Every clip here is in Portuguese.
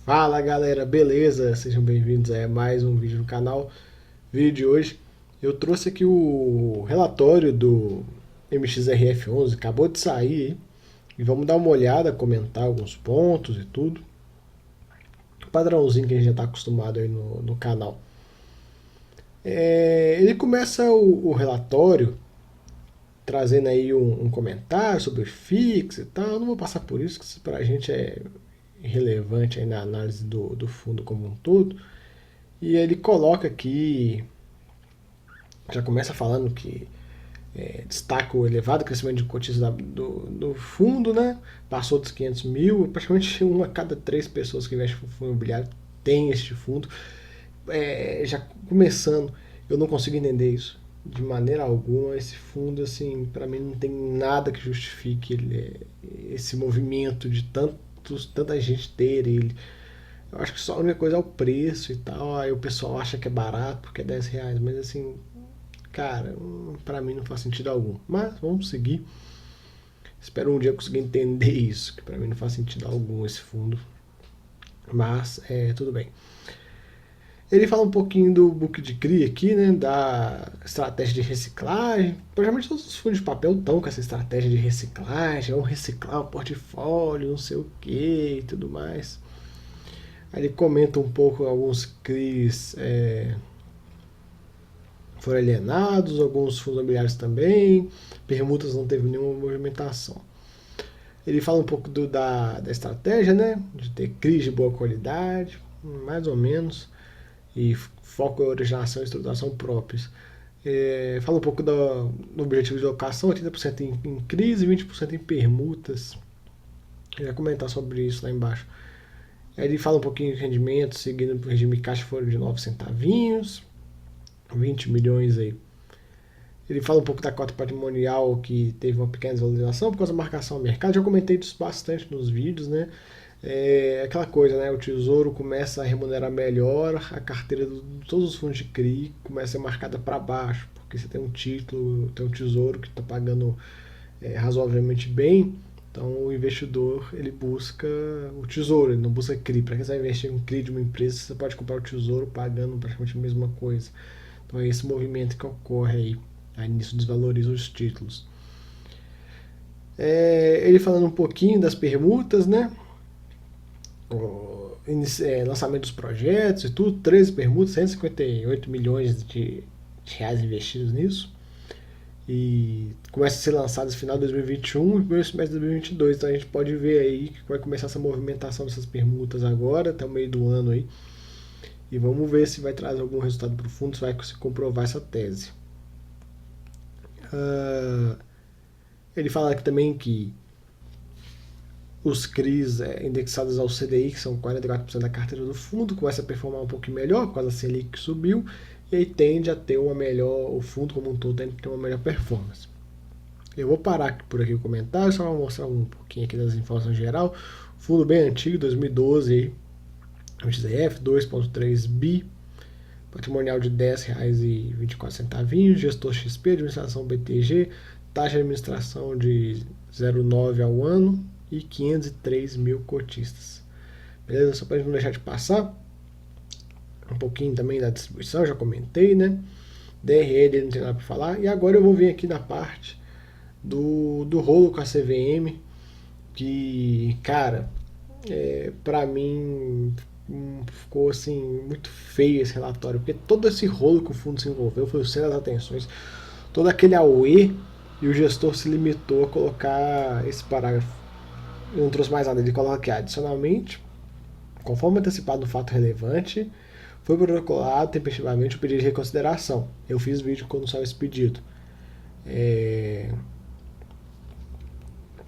Fala galera, beleza? Sejam bem-vindos a mais um vídeo no canal. Vídeo de hoje eu trouxe aqui o relatório do MXRF11, acabou de sair e vamos dar uma olhada, comentar alguns pontos e tudo. Padrãozinho que a gente já está acostumado aí no canal. Ele começa o relatório trazendo aí um comentário sobre o FIX e tal. Eu não vou passar por isso, que isso pra gente é irrelevante aí na análise do fundo como um todo. E ele coloca aqui, já começa falando que destaca o elevado crescimento de cotistas do fundo, né? Passou dos 500 mil, praticamente uma a cada 3 pessoas que investem no fundo imobiliário tem este fundo. Já começando, eu não consigo entender isso de maneira alguma. Esse fundo, assim, para mim não tem nada que justifique esse movimento de tanta gente ter ele. Eu acho que só a única coisa é o preço e tal. Aí o pessoal acha que é barato porque é R$ 10, mas assim, cara, pra mim não faz sentido algum. Mas vamos seguir. Espero um dia conseguir entender isso, que pra mim não faz sentido algum esse fundo. Mas tudo bem. Ele fala um pouquinho do book de CRI aqui, né, da estratégia de reciclagem. Praticamente todos os fundos de papel estão com essa estratégia de reciclagem, vão reciclar o portfólio, não sei o que e tudo mais. Aí ele comenta um pouco alguns CRIs foram alienados, alguns fundos imobiliários também, permutas não teve nenhuma movimentação. Ele fala um pouco da estratégia, né, de ter CRIs de boa qualidade, mais ou menos, e foco em originação e estruturação próprios. Fala um pouco do objetivo de locação, 80% em crise e 20% em permutas. Eu ia comentar sobre isso lá embaixo. Aí ele fala um pouquinho de rendimento, seguindo o regime caixa foram de 9 centavinhos, 20 milhões aí. Ele fala um pouco da cota patrimonial que teve uma pequena desvalorização por causa da marcação ao mercado. Já comentei isso bastante nos vídeos, né? Aquela coisa, né? O tesouro começa a remunerar melhor, a carteira de todos os fundos de CRI começa a ser marcada para baixo, porque você tem um título, tem um tesouro que está pagando razoavelmente bem. Então o investidor ele busca o tesouro, ele não busca CRI. Para quem você vai investir em CRI de uma empresa, você pode comprar o tesouro pagando praticamente a mesma coisa. Então é esse movimento que ocorre aí nisso desvaloriza os títulos. Ele falando um pouquinho das permutas, né? Lançamento dos projetos e tudo, 13 permutas, 158 milhões de reais investidos nisso. E começa a ser lançado no final de 2021 e primeiro semestre de 2022. Então a gente pode ver aí que vai começar essa movimentação dessas permutas agora, até o meio do ano aí. E vamos ver se vai trazer algum resultado para o fundo, se vai se comprovar essa tese. Ele fala aqui também que os CRIs indexados ao CDI, que são 44% da carteira do fundo, começa a performar um pouquinho melhor por causa da Selic que subiu, e aí tende a ter uma melhor, o fundo como um todo tende a ter uma melhor performance. Eu vou parar por aqui o comentário, só vou mostrar um pouquinho aqui das informações geral. Fundo bem antigo, 2012, MXRF 2.3 bi, patrimonial de R$ 10,24, gestor XP, administração BTG, taxa de administração de 0,9 ao ano e 503 mil cotistas. Beleza? Só para não deixar de passar, um pouquinho também da distribuição, já comentei, né? DRL não tem nada para falar. E agora eu vou vir aqui na parte do rolo com a CVM, que, cara, para mim ficou assim muito feio esse relatório, porque todo esse rolo que o fundo se envolveu foi o centro das atenções, todo aquele AUE, e o gestor se limitou a colocar esse parágrafo. Ele não trouxe mais nada, ele coloca aqui: adicionalmente, conforme antecipado no fato relevante, foi protocolado tempestivamente o pedido de reconsideração. Eu fiz vídeo quando saiu esse pedido.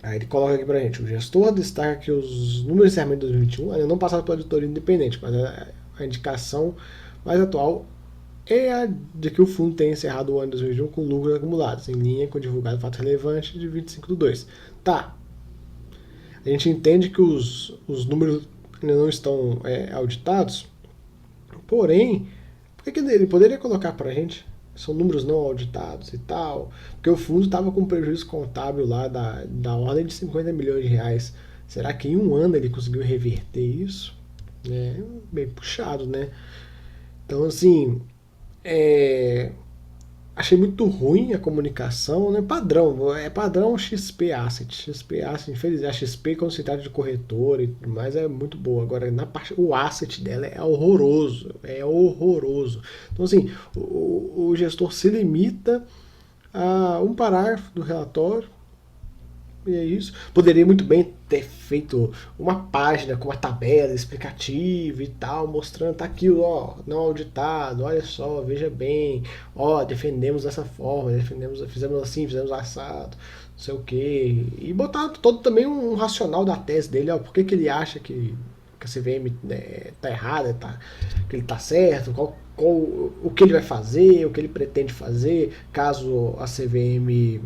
Aí ele coloca aqui pra gente: o gestor destaca que os números de encerramento de 2021 ainda não passaram pela auditoria independente, mas a indicação mais atual é a de que o fundo tem encerrado o ano de 2021 com lucros acumulados, em linha com o divulgado fato relevante de 25/2. Tá. A gente entende que os números ainda não estão auditados, porém, por que ele poderia colocar pra gente? São números não auditados e tal, porque o fundo estava com um prejuízo contábil lá da ordem de 50 milhões de reais. Será que em um ano ele conseguiu reverter isso? É bem puxado, né? Então, assim, é, achei muito ruim a comunicação, né? Padrão, é padrão XP Asset. XP Asset, infelizmente, a XP quando se trata de corretora e tudo mais é muito boa. Agora, na parte, o asset dela é horroroso, é horroroso. Então, assim, o gestor se limita a um parágrafo do relatório, e é isso. Poderia muito bem ter feito uma página com uma tabela explicativa e tal, mostrando, tá aqui, ó, não auditado, olha só, veja bem, ó, defendemos dessa forma, defendemos, fizemos assim, fizemos assado, não sei o que. E botar todo também um racional da tese dele, ó, por que, que ele acha que a CVM tá errada, que ele tá certo, o que ele vai fazer, o que ele pretende fazer, caso a CVM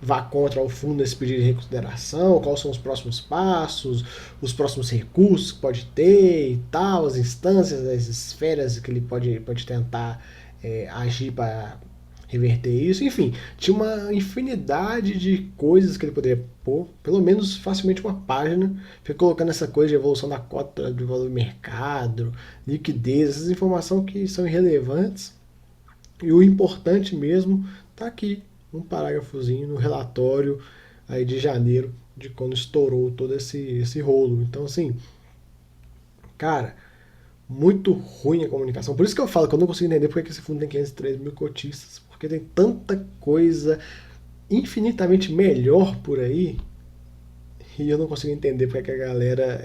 vá contra o fundo nesse pedido de reconsideração, quais são os próximos passos, os próximos recursos que pode ter e tal, as instâncias, as esferas que ele pode tentar agir para reverter isso. Enfim, tinha uma infinidade de coisas que ele poderia pôr, pelo menos facilmente uma página, fica colocando essa coisa de evolução da cota de valor do mercado, liquidez, essas informações que são irrelevantes. E o importante mesmo está aqui, um parágrafozinho no relatório aí de janeiro, de quando estourou todo esse rolo. Então, assim, cara, muito ruim a comunicação. Por isso que eu falo que eu não consigo entender porque que esse fundo tem 503 mil cotistas, porque tem tanta coisa infinitamente melhor por aí e eu não consigo entender porque que a galera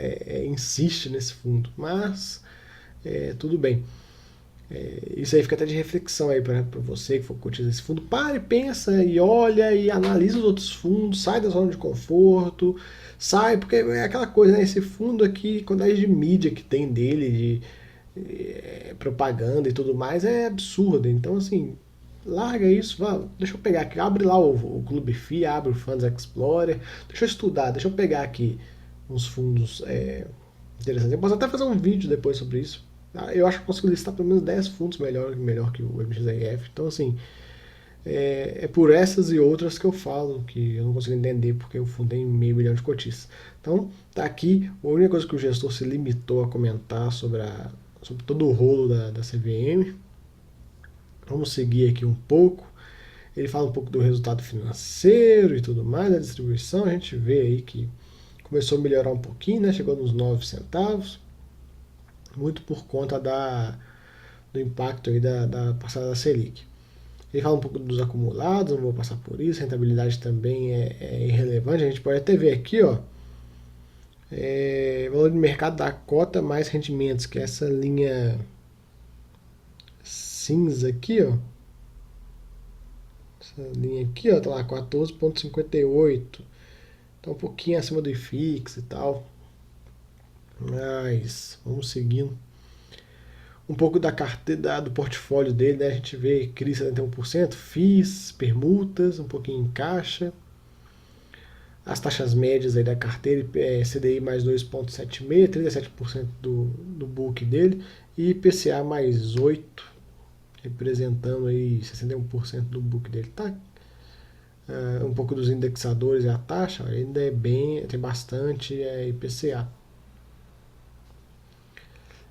insiste nesse fundo. Mas, tudo bem. Isso aí fica até de reflexão aí para você que for cotizar esse fundo. Pare, pensa e olha e analisa os outros fundos, sai da zona de conforto, sai, porque é aquela coisa, né? Esse fundo aqui, quantidade de mídia que tem dele, de propaganda e tudo mais, é absurda. Então, assim, larga isso, deixa eu pegar aqui, abre lá o Clube FI, abre o Funds Explorer, deixa eu estudar, deixa eu pegar aqui uns fundos interessantes. Eu posso até fazer um vídeo depois sobre isso. Eu acho que eu consigo listar pelo menos 10 fundos melhor que o MXRF. Então, assim, é por essas e outras que eu falo que eu não consigo entender porque o fundo tem meio milhão de cotistas. Então, tá aqui. A única coisa que o gestor se limitou a comentar sobre todo o rolo da CVM. Vamos seguir aqui um pouco. Ele fala um pouco do resultado financeiro e tudo mais, da distribuição. A gente vê aí que começou a melhorar um pouquinho, né? Chegou nos 9 centavos. Muito por conta do impacto aí da passada da Selic. Ele fala um pouco dos acumulados, não vou passar por isso, a rentabilidade também é irrelevante. A gente pode até ver aqui, ó, valor de mercado da cota mais rendimentos, que é essa linha cinza aqui, ó. Essa linha aqui, ó, tá lá, 14,58. Tá um pouquinho acima do IFIX e tal. Mas, vamos seguindo. Um pouco da carteira, do portfólio dele, né? A gente vê CRI 71%, FIIs, permutas, um pouquinho em caixa. As taxas médias aí da carteira, CDI mais 2,76, 37% do book dele, e IPCA mais 8, representando aí 61% do book dele. Tá? Um pouco dos indexadores e a taxa, ainda tem bastante IPCA.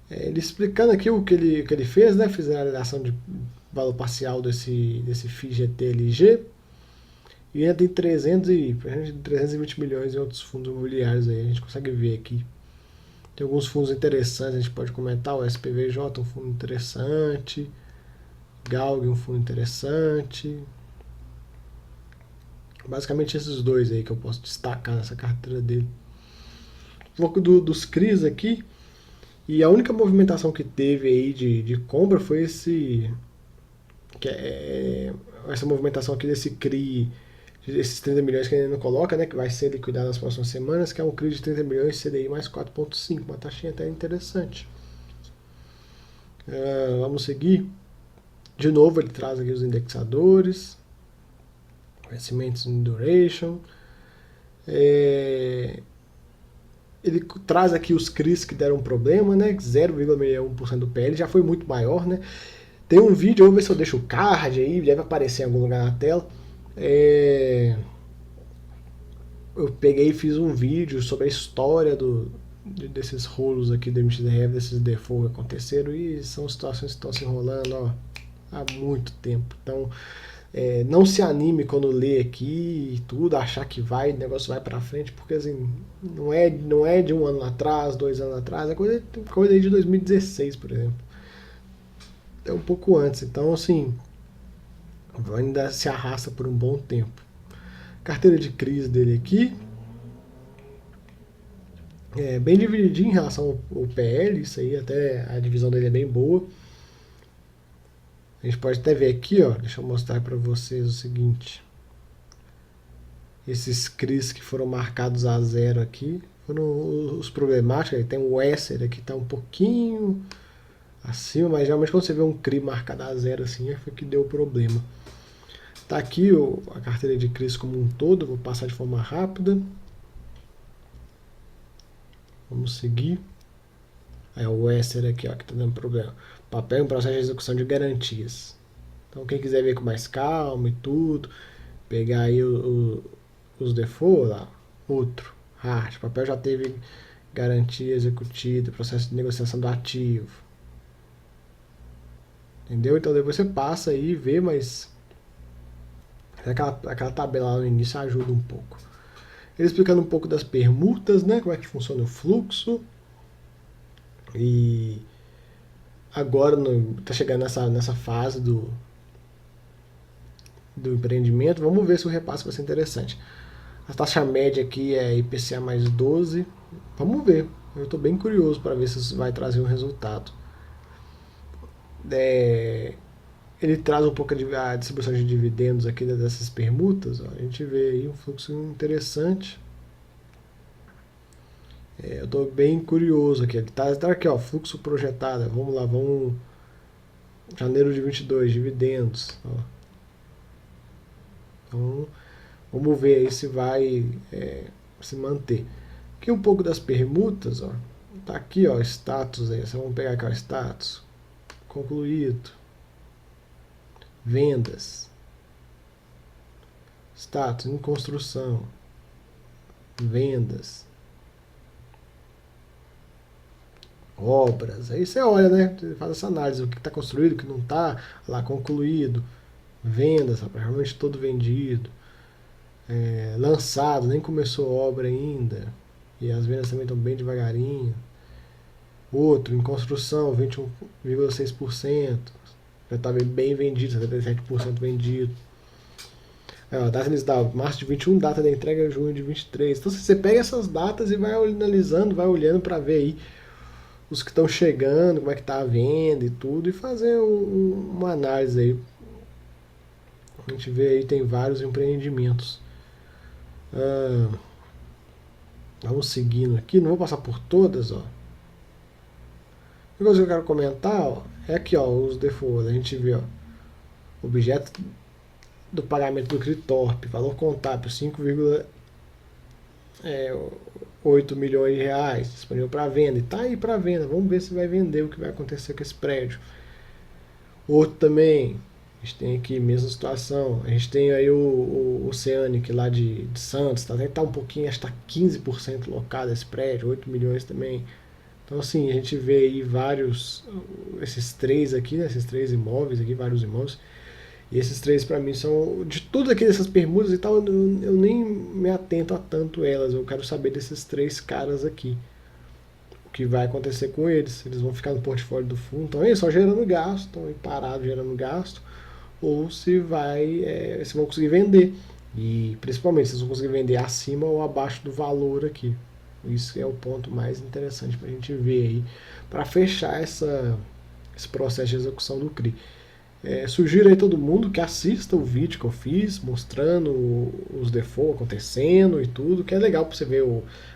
Ele explicando aqui o que ele fez, né? Fiz a realização de valor parcial desse FII GTLG. E ainda tem 320 milhões em outros fundos imobiliários aí. A gente consegue ver aqui. Tem alguns fundos interessantes, a gente pode comentar. O SPVJ, um fundo interessante. Galg, um fundo interessante. Basicamente esses dois aí que eu posso destacar nessa carteira dele. Um pouco dos CRIs aqui. E a única movimentação que teve aí de compra foi essa movimentação aqui desse CRI, esses 30 milhões que ele não coloca, né, que vai ser liquidado nas próximas semanas, que é um CRI de 30 milhões CDI mais 4,5, uma taxinha até interessante. Vamos seguir. De novo ele traz aqui os indexadores, vencimentos in duration. Ele traz aqui os CRIs que deram problema, né? 0,61% do PL, já foi muito maior, né? Tem um vídeo, eu vou ver se eu deixo o card aí, deve aparecer em algum lugar na tela. eu peguei e fiz um vídeo sobre a história desses rolos aqui do MXRF, desses default que aconteceram, e são situações que estão se enrolando, ó, há muito tempo. Então, não se anime quando lê aqui e tudo, achar que vai, o negócio vai pra frente, porque assim, não é de um ano atrás, 2 anos atrás, é coisa aí de 2016, por exemplo. É um pouco antes, então assim, ainda se arrasta por um bom tempo. Carteira de crise dele aqui, bem divididinho em relação ao PL, isso aí até a divisão dele é bem boa. A gente pode até ver aqui, ó, deixa eu mostrar para vocês o seguinte. Esses CRIs que foram marcados a 0 aqui foram os problemáticos. Tem o Esser aqui, tá um pouquinho acima, mas geralmente quando você vê um CRI marcado a 0 assim, foi que deu problema. Tá aqui a carteira de CRIs como um todo, vou passar de forma rápida. Vamos seguir. Aí o Esser aqui, ó, que tá dando problema. Papel em processo de execução de garantias. Então quem quiser ver com mais calma e tudo, pegar aí os default lá, outro, hard, papel já teve garantia executida, processo de negociação do ativo. Entendeu? Então depois você passa aí e vê, mas aquela tabela lá no início ajuda um pouco. Ele explicando um pouco das permutas, né? Como é que funciona o fluxo. E agora tá chegando nessa fase do empreendimento. Vamos ver se o repasse vai ser interessante. A taxa média aqui é IPCA mais 12. Vamos ver. Eu estou bem curioso para ver se isso vai trazer um resultado. Ele traz um pouco a distribuição de dividendos aqui dessas permutas. Ó. A gente vê aí um fluxo interessante. Eu estou bem curioso aqui. Ele tá aqui, ó, fluxo projetado. Vamos lá, janeiro de 22, dividendos. Ó. Então, vamos ver aí se vai se manter. Aqui um pouco das permutas, ó. Tá aqui, ó, status aí. Vamos pegar aqui, ó, status. Concluído. Vendas. Status em construção. Vendas. Obras. Aí você olha, né? Você faz essa análise. O que está construído, o que não está. Lá, concluído. Vendas, realmente todo vendido. Lançado, nem começou a obra ainda. E as vendas também estão bem devagarinho. Outro, em construção, 21,6%. Já está bem vendido, 77% vendido. Data eles dão março de 21, data da entrega junho de 23. Então você pega essas datas e vai analisando, vai olhando para ver aí os que estão chegando, como é que está a venda e tudo, e fazer uma análise aí. A gente vê aí, tem vários empreendimentos. Vamos seguindo aqui, não vou passar por todas, ó. A coisa que eu quero comentar, ó, é aqui, ó, os defaults. A gente vê, ó, objeto do pagamento do Critorp, valor contábil 5,8 milhões de reais, disponível para venda. E tá aí para venda, vamos ver se vai vender, o que vai acontecer com esse prédio. Outro também, a gente tem aqui mesma situação, a gente tem aí o Oceanic lá de Santos, tá um pouquinho, acho que tá 15% locado esse prédio, 8 milhões também. Então assim, a gente vê aí esses três aqui, né, esses três imóveis aqui, vários imóveis. E esses três para mim são, de tudo aqui dessas permutas e tal, eu nem me atento a tanto elas, eu quero saber desses três caras aqui. O que vai acontecer com eles, eles vão ficar no portfólio do fundo, então só gerando gasto, estão aí parados gerando gasto, ou se vão conseguir vender. E principalmente se eles vão conseguir vender acima ou abaixo do valor aqui. Isso é o ponto mais interessante para a gente ver aí, para fechar esse processo de execução do CRI. Sugiro aí todo mundo que assista o vídeo que eu fiz, mostrando os defaults acontecendo e tudo, que é legal para você ver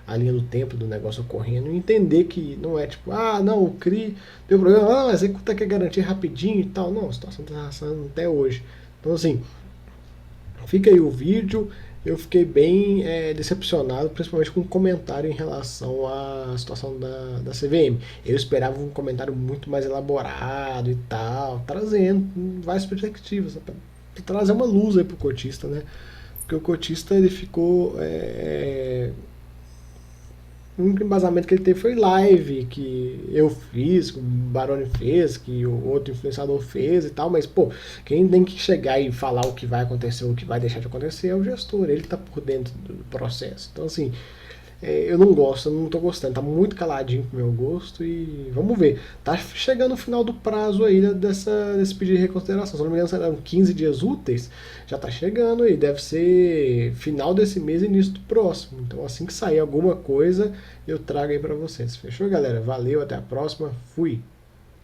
a linha do tempo do negócio ocorrendo e entender que não é tipo, não, o CRI deu problema, executa que é garantia rapidinho e tal. Não, a situação está passando até hoje. Então assim, fica aí o vídeo. Eu fiquei bem decepcionado, principalmente com o comentário em relação à situação da CVM. Eu esperava um comentário muito mais elaborado e tal, trazendo várias perspectivas, para trazer uma luz aí pro cotista, né? Porque o cotista ele ficou O único embasamento que ele teve foi live, que eu fiz, que o Baroni fez, que o outro influenciador fez e tal, mas, pô, quem tem que chegar e falar o que vai acontecer ou o que vai deixar de acontecer é o gestor, ele tá por dentro do processo. Então, assim, eu não gosto, eu não tô gostando, tá muito caladinho pro meu gosto e vamos ver. Tá chegando o final do prazo aí desse pedido de reconsideração. Se não me engano, serão 15 dias úteis, já tá chegando aí, deve ser final desse mês e início do próximo. Então assim que sair alguma coisa, eu trago aí pra vocês. Fechou, galera? Valeu, até a próxima, fui!